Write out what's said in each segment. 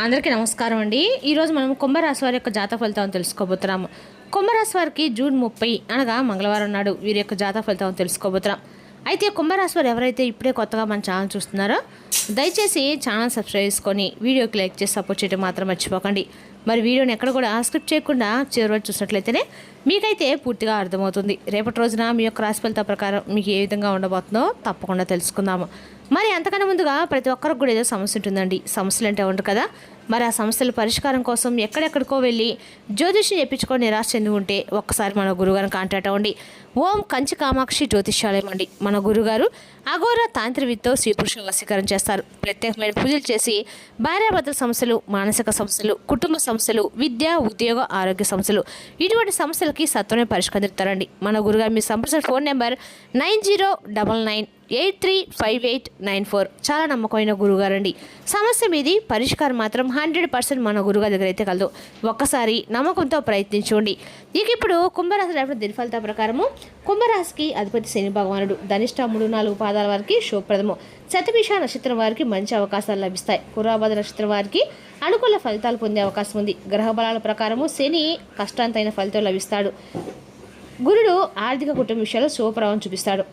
అందరికీ నమస్కారం అండి. ఈరోజు మనం కుంభరాశి వారి యొక్క జాతక ఫలితాలను తెలుసుకోబోతున్నాము. కుంభరాశి వారికి జూన్ 30 అనగా మంగళవారం నాడు వీరి యొక్క జాతక ఫలితాలను తెలుసుకోబోతున్నాం. అయితే కుంభరాశి వారు ఎవరైతే ఇప్పుడే కొత్తగా మన ఛానల్ చూస్తున్నారో దయచేసి ఛానల్ సబ్స్క్రైబ్ చేసుకొని వీడియోకి లైక్ చేసి సపోర్ట్ చేయడం మాత్రం మర్చిపోకండి. మరి వీడియోని ఎక్కడ కూడా స్కిప్ చేయకుండా చివరి వరకు చూసినట్లయితేనే మీకైతే పూర్తిగా అర్థమవుతుంది. రేపటి రోజున మీ యొక్క రాశి ఫలితాల ప్రకారం మీకు ఏ విధంగా ఉండబోతుందో తప్పకుండా తెలుసుకుందాము. మరి అంతకన్నా ముందుగా ప్రతి ఒక్కరికి కూడా ఏదో సమస్య ఉంటుందండి. సమస్యలు అంటే ఉండరు కదా. మరి ఆ సమస్యల పరిష్కారం కోసం ఎక్కడెక్కడికో వెళ్ళి జ్యోతిష్యం చెప్పించుకొని నిరాశ చెంది ఉంటే ఒక్కసారి మన గురుగారిని కాంటాక్ట్ అవ్వండి. ఓం కంచి కామాక్షి జ్యోతిష్యాలయం అండి. మన గురుగారు అఘోర తాంత్రివిద్తో స్త్రీ పురుష వశీకరణ చేస్తారు. ప్రత్యేకమైన పూజలు చేసి భార్యాభర్తల సమస్యలు, మానసిక సమస్యలు, కుటుంబ సమస్యలు, విద్య, ఉద్యోగ, ఆరోగ్య సమస్యలు ఇటువంటి సమస్యలకి సత్వమే పరిష్కరిస్తారండి. మన గురుగారు మీ సంప్రదించిన ఫోన్ నెంబర్ 9099835894. చాలా నమ్మకమైన గురుగారండి. సమస్య మీది పరిష్కారం మాత్రం 100% మన గురుగారి దగ్గర అయితే కలదు. ఒక్కసారి నమ్మకంతో ప్రయత్నించండి. ఇక ఇప్పుడు కుంభరాశి రేపటి దినఫలితాల ప్రకారము కుంభరాశికి అధిపతి శని భగవానుడు. ధనిష్ట 3-4 పాదాల వారికి శుభప్రదము. శతభిష నక్షత్రం వారికి మంచి అవకాశాలు లభిస్తాయి. పురాభద నక్షత్రం వారికి అనుకూల ఫలితాలు పొందే అవకాశం ఉంది. గ్రహ బలాల ప్రకారము శని కష్టాంతైన ఫలితాలు లభిస్తాడు. గురుడు ఆర్థిక కుటుంబ విషయాల్లో శుభప్రభావం చూపిస్తాడు.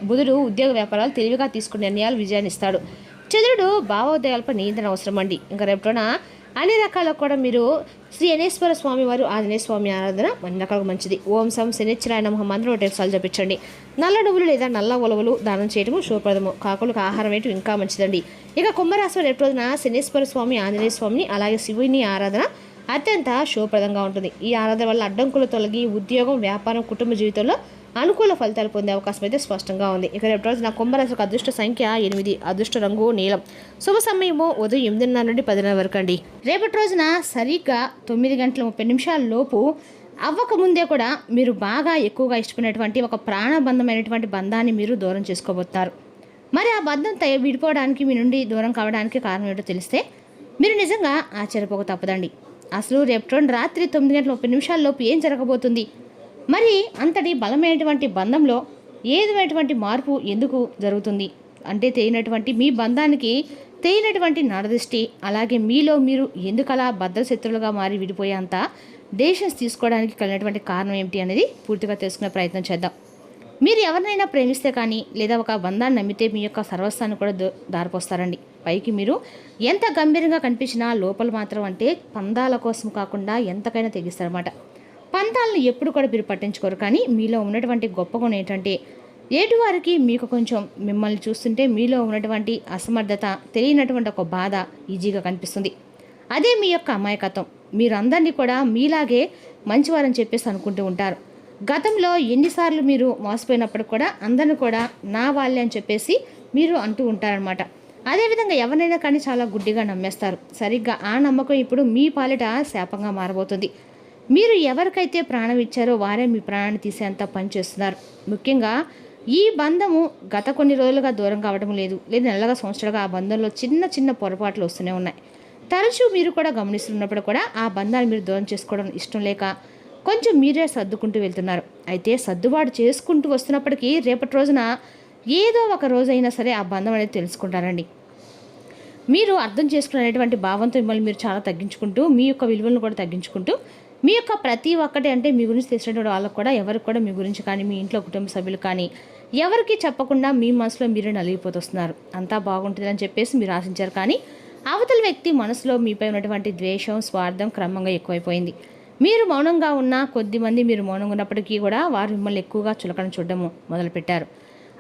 బుధుడు ఉద్యోగ వ్యాపారాలు తెలివిగా తీసుకునే నిర్ణయాలు విజయాన్ని ఇస్తాడు. చంద్రుడు భావోదయాలపై నియంత్రణ అవసరం అండి. ఇంకా రేపటిన అన్ని రకాలకు కూడా మీరు శ్రీ శనేశ్వర స్వామి వారు ఆంజనేయ స్వామి ఆరాధన అన్ని రకాలకు మంచిది. ఓం సం శనిశ్చరాయ నమః మంత్రం 1 సార్లు జపించండి. నల్ల నువ్వులు లేదా నల్ల ఉలవలు దానం చేయడము శుభప్రదము. కాకులకు ఆహారం వేయటం ఇంకా మంచిదండి. ఇక కుంభరాశి రేపు రోజున శనేశ్వర స్వామి ఆంజనేయ స్వామిని అలాగే శివుని ఆరాధన అత్యంత శుభప్రదంగా ఉంటుంది. ఈ ఆరాధన వల్ల అడ్డంకులు తొలగి ఉద్యోగం, వ్యాపారం, కుటుంబ జీవితంలో అనుకూల ఫలితాలు పొందే అవకాశం అయితే స్పష్టంగా ఉంది. ఇక రేపు రోజు నా కుంభరాశికి అదృష్ట సంఖ్య 8, అదృష్ట రంగు నీలం, శుభ సమయము ఉదయం 8:30 నుండి 10:00 వరకు అండి. రేపటి రోజున సరిగ్గా 9:30 లోపు అవ్వక ముందే కూడా మీరు బాగా ఎక్కువగా ఇష్టపడినటువంటి ఒక ప్రాణబంధమైనటువంటి బంధాన్ని మీరు దూరం చేసుకోబోతున్నారు. మరి ఆ బంధం విడిపోవడానికి మీ నుండి దూరం కావడానికి కారణం ఏంటో తెలిస్తే మీరు నిజంగా ఆశ్చర్యపోక తప్పదండి. అసలు రేపు రాత్రి 9:30 లోపు ఏం జరగబోతుంది? మరి అంతటి బలమైనటువంటి బంధంలో ఏదైనటువంటి మార్పు ఎందుకు జరుగుతుంది అంటే తెలియనటువంటి మీ బంధానికి తెలియనటువంటి నరదృష్టి, అలాగే మీలో మీరు ఎందుకలా భద్రశత్రులుగా మారి విడిపోయేంత డెసిషన్స్ తీసుకోవడానికి కలిగినటువంటి కారణం ఏమిటి అనేది పూర్తిగా తెలుసుకునే ప్రయత్నం చేద్దాం. మీరు ఎవరినైనా ప్రేమిస్తే కానీ లేదా ఒక బంధాన్ని నమ్మితే మీ యొక్క సర్వస్వాన్ని కూడా దారిపోస్తారండి. పైకి మీరు ఎంత గంభీరంగా కనిపించినా లోపల మాత్రం అంటే పందాల కోసం కాకుండా ఎంతకైనా తెగిస్తారన్నమాట. పంతాలను ఎప్పుడు కూడా మీరు పట్టించుకోరు. కానీ మీలో ఉన్నటువంటి గొప్ప గుణం ఏంటంటే ఏటువారికి మీకు కొంచెం మిమ్మల్ని చూస్తుంటే మీలో ఉన్నటువంటి అసమర్థత, తెలియనటువంటి ఒక బాధ ఈజీగా కనిపిస్తుంది. అదే మీ యొక్క అమాయకత్వం. మీరు అందరినీ కూడా మీలాగే మంచివారని చెప్పేసి అనుకుంటూ ఉంటారు. గతంలో ఎన్నిసార్లు మీరు మోసపోయినప్పుడు కూడా అందరిని కూడా నా వాళ్ళే అని చెప్పేసి మీరు అంటూ ఉంటారనమాట. అదేవిధంగా ఎవరినైనా కానీ చాలా గుడ్డిగా నమ్మేస్తారు. సరిగ్గా ఆ నమ్మకం ఇప్పుడు మీ పాలిట శాపంగా మారబోతుంది. మీరు ఎవరికైతే ప్రాణం ఇచ్చారో వారే మీ ప్రాణాన్ని తీసేంత పనిచేస్తున్నారు. ముఖ్యంగా ఈ బంధము గత కొన్ని రోజులుగా దూరం కావడం లేదు, లేదా నెలగా సంవత్సరాలుగా ఆ బంధంలో చిన్న చిన్న పొరపాట్లు వస్తూనే ఉన్నాయి. తరచూ మీరు కూడా గమనిస్తున్నప్పుడు కూడా ఆ బంధాన్ని మీరు దూరం చేసుకోవడం ఇష్టం లేక కొంచెం మీరే సర్దుకుంటూ వెళ్తున్నారు. అయితే సర్దుబాటు చేసుకుంటూ వస్తున్నప్పటికీ రేపటి రోజున ఏదో ఒక రోజైనా సరే ఆ బంధం అనేది తెలుసుకుంటారండి. మీరు అర్థం చేసుకునేటువంటి భావంతో మిమ్మల్ని మీరు చాలా తగ్గించుకుంటూ మీ యొక్క విలువలను కూడా తగ్గించుకుంటూ మీ యొక్క ప్రతి ఒక్కటి అంటే మీ గురించి తెలిసినటువంటి వాళ్ళకు కూడా ఎవరికి కూడా మీ గురించి కానీ మీ ఇంట్లో కుటుంబ సభ్యులు కానీ ఎవరికి చెప్పకుండా మీ మనసులో మీరే నలిగిపోతున్నారు. అంతా బాగుంటుందని చెప్పేసి మీరు ఆశించారు. కానీ అవతల వ్యక్తి మనసులో మీపై ఉన్నటువంటి ద్వేషం, స్వార్థం క్రమంగా ఎక్కువైపోయింది. మీరు మౌనంగా ఉన్న కొద్దిమంది మీరు మౌనంగా ఉన్నప్పటికీ కూడా వారు మిమ్మల్ని ఎక్కువగా చులకన చూడడము మొదలుపెట్టారు.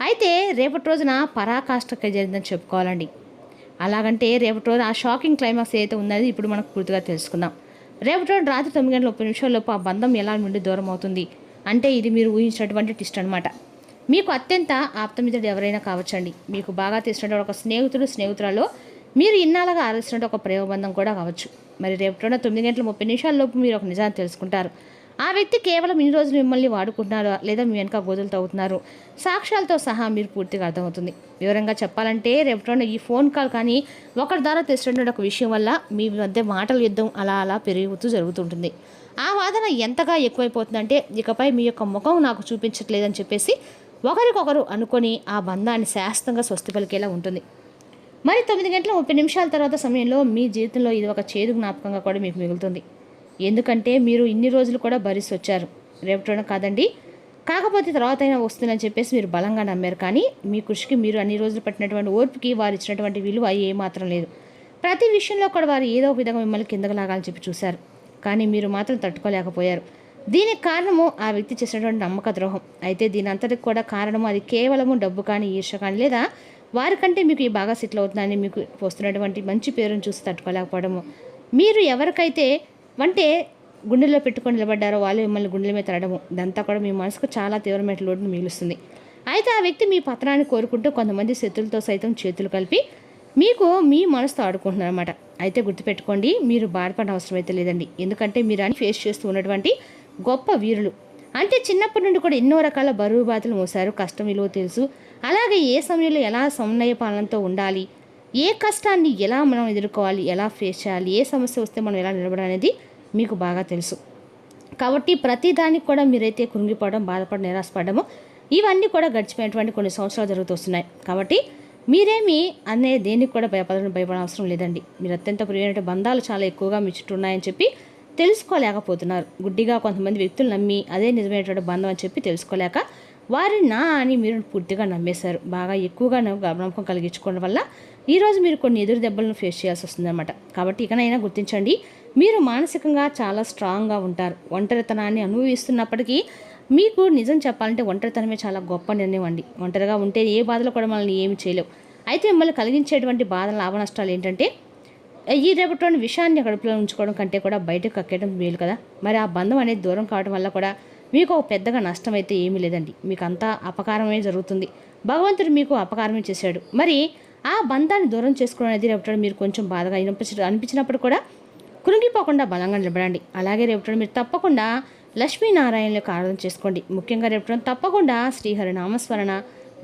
అయితే రేపటి రోజున పరాకాష్ఠకి జరిగిందని చెప్పుకోవాలండి. అలాగంటే రేపటి రోజున ఆ షాకింగ్ క్లైమాక్స్ ఏదైతే ఉన్నది ఇప్పుడు మనకు పూర్తిగా తెలుసుకుందాం. రేపటి రోజు రాత్రి 9:30 లోపు ఆ బంధం ఎలా నుండి దూరం అవుతుంది అంటే ఇది మీరు ఊహించినటువంటి ట్విస్ట్ అనమాట. మీకు అత్యంత ఆప్తమిత్రుడు ఎవరైనా కావచ్చండి. మీకు బాగా తెలిసినటువంటి ఒక స్నేహితురాలో మీరు ఇన్నాళ్ళగా ఆలోచించినట్టు ఒక ప్రేమబంధం కూడా కావచ్చు. మరి రేపటి 9:30 లోపు మీరు ఒక నిజాన్ని తెలుసుకుంటారు. ఆ వ్యక్తి కేవలం ఇన్ని రోజులు మిమ్మల్ని వాడుకుంటున్నారు లేదా మీ వెనక గోతులు తవ్వుతున్నారు. సాక్ష్యాలతో సహా మీరు పూర్తిగా అర్థమవుతుంది. వివరంగా చెప్పాలంటే రేపటి ఈ ఫోన్ కాల్ కానీ ఒకరి ద్వారా తెలిసినటువంటి ఒక విషయం వల్ల మీ మధ్య మాటల యుద్ధం అలా పెరుగుతూ జరుగుతుంటుంది. ఆ వాదన ఎంతగా ఎక్కువైపోతుందంటే ఇకపై మీ యొక్క ముఖం నాకు చూపించట్లేదని చెప్పేసి ఒకరికొకరు అనుకొని ఆ బంధాన్ని శాశ్వతంగా స్వస్తి పలికేలా ఉంటుంది. మరి 9 గంటల 30 నిమిషాల తర్వాత సమయంలో మీ జీవితంలో ఇది ఒక చేదు జ్ఞాపకంగా కూడా మీకు మిగులుతుంది. ఎందుకంటే మీరు ఇన్ని రోజులు కూడా భరిస్తూ వచ్చారు. రేపటి కాదండి, కాకపోతే తర్వాత అయినా వస్తుందని చెప్పేసి మీరు బలంగా నమ్మారు. కానీ మీ కృషికి, మీరు అన్ని రోజులు పట్టినటువంటి ఓర్పుకి వారు ఇచ్చినటువంటి విలువ ఏమాత్రం లేదు. ప్రతి విషయంలో కూడా వారు ఏదో ఒక విధంగా మిమ్మల్ని కిందకు లాగాలని చెప్పి చూశారు. కానీ మీరు మాత్రం తట్టుకోలేకపోయారు. దీనికి కారణము ఆ వ్యక్తి చేసినటువంటి నమ్మక ద్రోహం. అయితే దీని అంతటికి కూడా కారణము అది కేవలము డబ్బు కానీ, ఈర్ష కానీ, లేదా వారికంటే మీకు ఈ బాగా సెటిల్ అవుతుందని మీకు వస్తున్నటువంటి మంచి పేరును చూసి తట్టుకోలేకపోవడము. మీరు ఎవరికైతే అంటే గుండెల్లో పెట్టుకొని నిలబడ్డారో వాళ్ళు మిమ్మల్ని గుండెల మీద తరడము, ఇదంతా కూడా మీ మనసుకు చాలా తీవ్రమైన లోటును మిగులుస్తుంది. అయితే ఆ వ్యక్తి మీ పతనాన్ని కోరుకుంటూ కొంతమంది శత్రులతో సైతం చేతులు కలిపి మీకు మీ మనసుతో ఆడుకుంటున్నారు అనమాట. అయితే గుర్తుపెట్టుకోండి, మీరు బాధపడిన అవసరం అయితే లేదండి. ఎందుకంటే మీరు అని ఫేస్ చేస్తూ ఉన్నటువంటి గొప్ప వీరులు. అంటే చిన్నప్పటి నుండి కూడా ఎన్నో రకాల బరువు బాధలు మోసారు. కష్టం విలువ తెలుసు. అలాగే ఏ సమయంలో ఎలా సమన్వయ పాలనతో ఉండాలి, ఏ కష్టాన్ని ఎలా మనం ఎదుర్కోవాలి, ఎలా ఫేస్ చేయాలి, ఏ సమస్య వస్తే మనం ఎలా నిలబడాలి అనేది మీకు బాగా తెలుసు. కాబట్టి ప్రతి దానికి కూడా మీరైతే కృంగిపోవడం, బాధపడడం, నిరాశపడము ఇవన్నీ కూడా గడిచిపోయినటువంటి కొన్ని సంవత్సరాలు జరుగుతున్నాయి. కాబట్టి మీరేమి అనే దేనికి కూడా భయపడడం అవసరం లేదండి. మీరు అత్యంత ప్రియమైన బంధాలు చాలా ఎక్కువగా మీ చుట్టూ ఉన్నాయని చెప్పి తెలుసుకోలేకపోతున్నారు. గుడ్డిగా కొంతమంది వ్యక్తులు నమ్మి అదే నిజమైనటువంటి బంధం అని చెప్పి తెలుసుకోలేక వారిని నా అని మీరు పూర్తిగా నమ్మేశారు. బాగా ఎక్కువగా నమ్మకం కలిగించుకోవడం వల్ల ఈరోజు మీరు కొన్ని ఎదురు దెబ్బలను ఫేస్ చేయాల్సి వస్తుందన్నమాట. కాబట్టి ఇకనైనా గుర్తించండి, మీరు మానసికంగా చాలా స్ట్రాంగ్గా ఉంటారు. ఒంటరితనాన్ని అనుభవిస్తున్నప్పటికీ మీకు నిజం చెప్పాలంటే ఒంటరితనమే చాలా గొప్ప నిర్ణయం అండి. ఒంటరిగా ఉంటే ఏ బాధలు కూడా మనల్ని ఏమి చేయలేవు. అయితే మిమ్మల్ని కలిగించేటువంటి బాధల లాభ నష్టాలు ఏంటంటే ఈ రేపటిలోని విషయాన్ని కడుపులో ఉంచుకోవడం కంటే కూడా బయటకు కక్కేయడం మేలు కదా. మరి ఆ బంధం అనేది దూరం కావడం వల్ల కూడా మీకు పెద్దగా నష్టం అయితే ఏమీ లేదండి. మీకు అంతా అపకారమే జరుగుతుంది. భగవంతుడు మీకు అపకారమే చేశాడు. మరి ఆ బంధాన్ని దూరం చేసుకోవడం అనేది రేపటి మీరు కొంచెం బాధగా అనిపించినప్పుడు కూడా కృంగిపోకుండా బలంగా నిలబడండి. అలాగే రేపటి మీరు తప్పకుండా లక్ష్మీనారాయణ యొక్క ఆరాధన చేసుకోండి. ముఖ్యంగా రేపటి తప్పకుండా శ్రీహరి నామస్మరణ,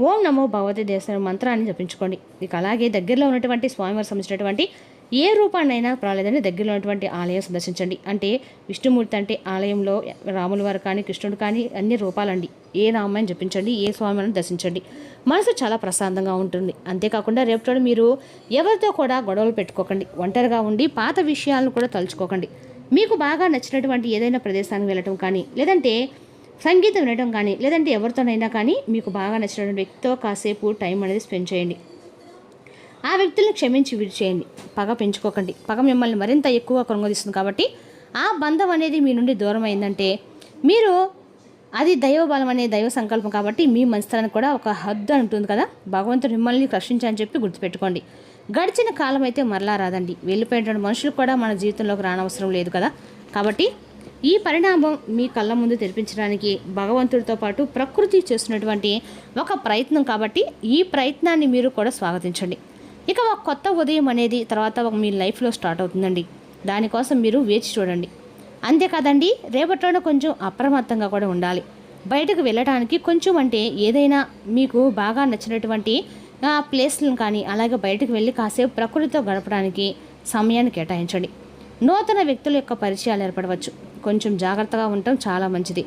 ఓం నమో భగవతి దేశ మంత్రాన్ని జపించుకోండి. ఇక అలాగే దగ్గరలో ఉన్నటువంటి స్వామివారికి సంబంధించినటువంటి ఏ రూపాన్నైనా పర్వాలేదని దగ్గరలో ఉన్నటువంటి ఆలయం సందర్శించండి. అంటే విష్ణుమూర్తి అంటే ఆలయంలో రాముల వారు కానీ, కృష్ణుడు కానీ అన్ని రూపాలండి. ఏ నామాన్ని జపించండి, ఏ స్వామిని దర్శించండి, మనసు చాలా ప్రశాంతంగా ఉంటుంది. అంతేకాకుండా రేపటి మీరు ఎవరితో కూడా గొడవలు పెట్టుకోకండి. ఒంటరిగా ఉండి పాత విషయాలను కూడా తలుచుకోకండి. మీకు బాగా నచ్చినటువంటి ఏదైనా ప్రదేశానికి వెళ్ళటం కానీ, లేదంటే సంగీతం వినడం కానీ, లేదంటే ఎవరితోనైనా కానీ మీకు బాగా నచ్చినటువంటి వ్యక్తితో కాసేపు టైం అనేది స్పెండ్ చేయండి. ఆ వ్యక్తులను క్షమించి విడిచేయండి. పగ పెంచుకోకండి. పగ మిమ్మల్ని మరింత ఎక్కువగా కృంగదీస్తుంది. కాబట్టి ఆ బంధం అనేది మీ నుండి దూరం అయిందంటే మీరు అది దైవబలం అనే దైవ సంకల్పం. కాబట్టి మీ మనస్తనానికి కూడా ఒక హద్దు ఉంటుంది కదా. భగవంతుడు మిమ్మల్ని రక్షించని చెప్పి గుర్తుపెట్టుకోండి. గడిచిన కాలం అయితే మరలా రాదండి. వెళ్ళిపోయినటువంటి మనుషులు కూడా మన జీవితంలోకి రానవసరం లేదు కదా. కాబట్టి ఈ పరిణామం మీ కళ్ళ ముందు తెరిపించడానికి భగవంతుడితో పాటు ప్రకృతి చేస్తున్నటువంటి ఒక ప్రయత్నం. కాబట్టి ఈ ప్రయత్నాన్ని మీరు కూడా స్వాగతించండి. ఇక ఒక కొత్త ఉదయం అనేది తర్వాత మీ లైఫ్లో స్టార్ట్ అవుతుందండి. దానికోసం మీరు వేచి చూడండి. అంతేకాదండి, రేపటిలోనే కొంచెం అప్రమత్తంగా కూడా ఉండాలి. బయటకు వెళ్ళడానికి కొంచెం అంటే ఏదైనా మీకు బాగా నచ్చినటువంటి ప్లేస్లను కానీ, అలాగే బయటకు వెళ్ళి కాసేపు ప్రకృతితో గడపడానికి సమయాన్ని కేటాయించండి. నూతన వ్యక్తుల యొక్క పరిచయాలు ఏర్పడవచ్చు. కొంచెం జాగ్రత్తగా ఉండటం చాలా మంచిది.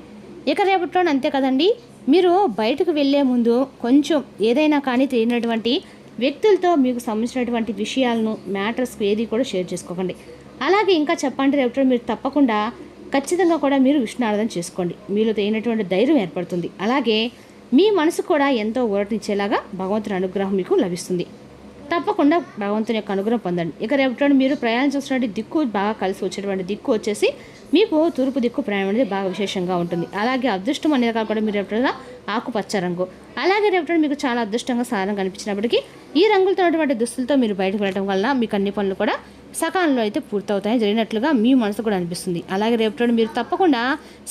ఇక రేపటిలోనే అంతే కదండి, మీరు బయటకు వెళ్ళే ముందు కొంచెం ఏదైనా కానీ తెలియనటువంటి వ్యక్తులతో మీకు సంబంధించినటువంటి విషయాలను, మ్యాటర్స్ ఏది కూడా షేర్ చేసుకోకండి. అలాగే ఇంకా చెప్పండి, రేపటి మీరు తప్పకుండా ఖచ్చితంగా కూడా మీరు విష్ణు ఆరాధన చేసుకోండి. మీలో తగినటువంటి ధైర్యం ఏర్పడుతుంది. అలాగే మీ మనసు కూడా ఎంతో ఊరటించేలాగా భగవంతుని అనుగ్రహం మీకు లభిస్తుంది. తప్పకుండా భగవంతుని యొక్క అనుగ్రహం పొందండి. ఇక రేపటి మీరు ప్రయాణం చేస్తున్నటువంటి దిక్కు బాగా కలిసి వచ్చేటువంటి దిక్కు వచ్చేసి మీకు తూర్పు దిక్కు ప్రయాణం అనేది బాగా విశేషంగా ఉంటుంది. అలాగే అదృష్టం అనే రకాలు కూడా మీరు రేపటి ఆకుపచ్చ రంగు. అలాగే రేపటి మీకు చాలా అదృష్టంగా సాధన కనిపించినప్పటికీ ఈ రంగులతో ఉన్నటువంటి దుస్తులతో మీరు బయటకు వెళ్ళడం వల్ల మీకు అన్ని పనులు కూడా సకాలంలో అయితే పూర్తవుతాయి, జరిగినట్లుగా మీ మనసు కూడా అనిపిస్తుంది. అలాగే రేపటి మీరు తప్పకుండా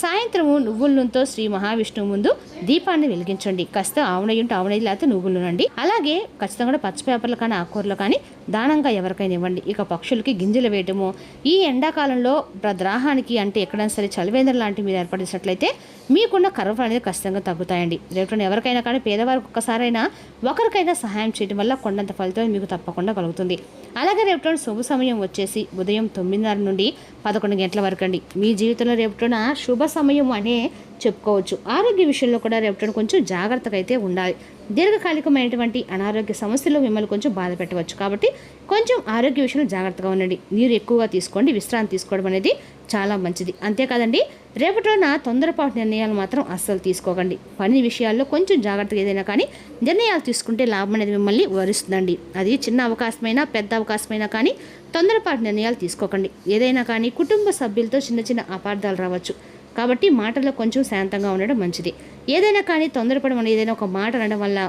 సాయంత్రము నువ్వుల నూనెతో శ్రీ మహావిష్ణువు ముందు దీపాన్ని వెలిగించండి. కాస్త ఆవునయ్యి ఉంటే ఆవునయ్యి, లేకపోతే నువ్వుల నూనె అండి. అలాగే ఖచ్చితంగా పచ్చి పేపర్లు కానీ, ఆకుకూరలు కానీ దానంగా ఎవరికైనా ఇవ్వండి. ఇక పక్షులకి గింజలు వేయటము ఈ ఎండాకాలంలో ద్రాహానికి అంటే ఎక్కడైనా సరే చలివేంద్రం లాంటివి మీరు ఏర్పడినట్లయితే మీకున్న కర్రలు అనేది ఖచ్చితంగా తగ్గుతాయండి. రేపటి ఎవరికైనా కానీ పేదవారికి ఒక్కసారైనా ఒకరికైనా సహాయం చేయడం వల్ల కొండంత ఫలితం మీకు తప్పకుండా కలుగుతుంది. అలాగే రేపటి శుభ సమయం సమయం వచ్చేసి ఉదయం 9:30 నుండి 11 గంటల వరకు అండి. మీ జీవితంలో రేపటిన శుభ సమయం అనే చెప్పుకోవచ్చు. ఆరోగ్య విషయంలో కూడా రేపటిన కొంచెం జాగ్రత్తగా అయితే ఉండాలి. దీర్ఘకాలికమైనటువంటి అనారోగ్య సమస్యలు మిమ్మల్ని కొంచెం బాధ పెట్టవచ్చు. కాబట్టి కొంచెం ఆరోగ్య విషయంలో జాగ్రత్తగా ఉండండి. నీరు ఎక్కువగా తీసుకోండి. విశ్రాంతి తీసుకోవడం అనేది చాలా మంచిది. అంతేకాదండి, రేపటిన తొందరపాటు నిర్ణయాలు మాత్రం అస్సలు తీసుకోకండి. పని విషయాల్లో కొంచెం జాగ్రత్తగా ఏదైనా కానీ నిర్ణయాలు తీసుకుంటే లాభం అనేది మిమ్మల్ని వరిస్తుందండి. అది చిన్న అవకాశమైనా పెద్ద అవకాశమైనా కానీ తొందరపాటు నిర్ణయాలు తీసుకోకండి. ఏదైనా కానీ కుటుంబ సభ్యులతో చిన్న చిన్న అపార్థాలు రావచ్చు. కాబట్టి మాటల్లో కొంచెం శాంతంగా ఉండడం మంచిది. ఏదైనా కానీ తొందరపడడం అనేది ఏదైనా ఒక మాట అనడం వల్ల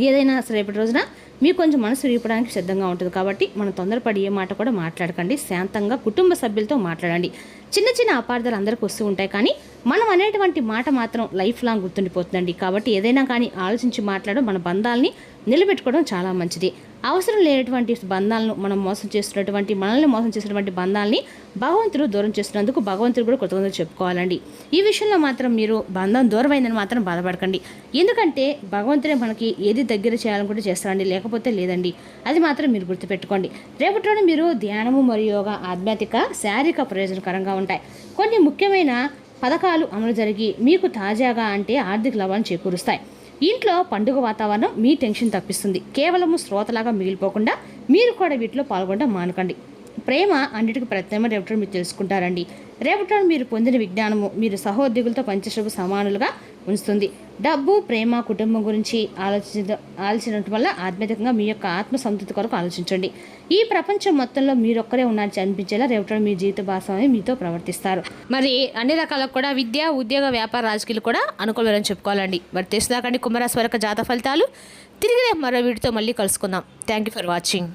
ఏదైనా రేపటి రోజున మీకు కొంచెం మనసు విప్పడానికి సిద్ధంగా ఉంటుంది. కాబట్టి మనం తొందరపడి ఏ మాట కూడా మాట్లాడకండి. శాంతంగా కుటుంబ సభ్యులతో మాట్లాడండి. చిన్న చిన్న అపార్థాలు అందరికీ వస్తూ ఉంటాయి, కానీ మనం అనేటువంటి మాట మాత్రం లైఫ్ లాంగ్ గుర్తుండిపోతుందండి. కాబట్టి ఏదైనా కానీ ఆలోచించి మాట్లాడడం, మన బంధాలని నిలబెట్టుకోవడం చాలా మంచిది. అవసరం లేనటువంటి బంధాలను మనల్ని మోసం చేసినటువంటి బంధాలని భగవంతుడు దూరం చేస్తున్నందుకు భగవంతుడు కూడా కృతజ్ఞతలు చెప్పుకోవాలండి. ఈ విషయంలో మాత్రం మీరు బంధం దూరమైందని మాత్రం బాధపడకండి. ఎందుకంటే భగవంతుడే మనకి ఏది దగ్గర చేయాలనుకుంటే చేస్తారండి, లేకపోతే లేదండి. అది మాత్రం మీరు గుర్తుపెట్టుకోండి. రేపటిలోనే మీరు ధ్యానము మరియు యోగా ఆధ్యాత్మిక శారీరక ప్రయోజనకరంగా ఉంటాయి. కొన్ని ముఖ్యమైన పథకాలు అమలు జరిగి మీకు తాజాగా అంటే ఆర్థిక లాభాలను చేకూరుస్తాయి. ఇంట్లో పండుగ వాతావరణం మీ టెన్షన్ తప్పిస్తుంది. కేవలము శ్రోతలాగా మిగిలిపోకుండా మీరు కూడా వీటిలో పాల్గొనడం మానకండి. ప్రేమ అన్నిటికీ ప్రత్యేకమైన రేపటి మీరు తెలుసుకుంటారండి. రేపటి మీరు పొందిన విజ్ఞానము మీరు సహోద్యోగులతో పంచశుభ సమానులుగా ఉంచుతుంది. డబ్బు, ప్రేమ, కుటుంబం గురించి ఆలోచించడం వల్ల ఆధ్యాత్మికంగా మీ యొక్క ఆత్మ సంతృప్తి కొరకు ఆలోచించండి. ఈ ప్రపంచం మొత్తంలో మీరొక్కరే ఉన్నారని అనిపించేలా రేపటి మీ జీవిత భాగస్వామి మీతో ప్రవర్తిస్తారు. మరి అన్ని రకాలకు కూడా విద్య, ఉద్యోగ, వ్యాపార, రాజకీయాలు కూడా అనుకూలమని చెప్పుకోవాలండి. మరి తెలుసుదాకండి కుంభరాశి వరకు జాతక ఫలితాలు. తిరిగి మరో వీడితో మళ్ళీ కలుసుకుందాం. Thank you for watching.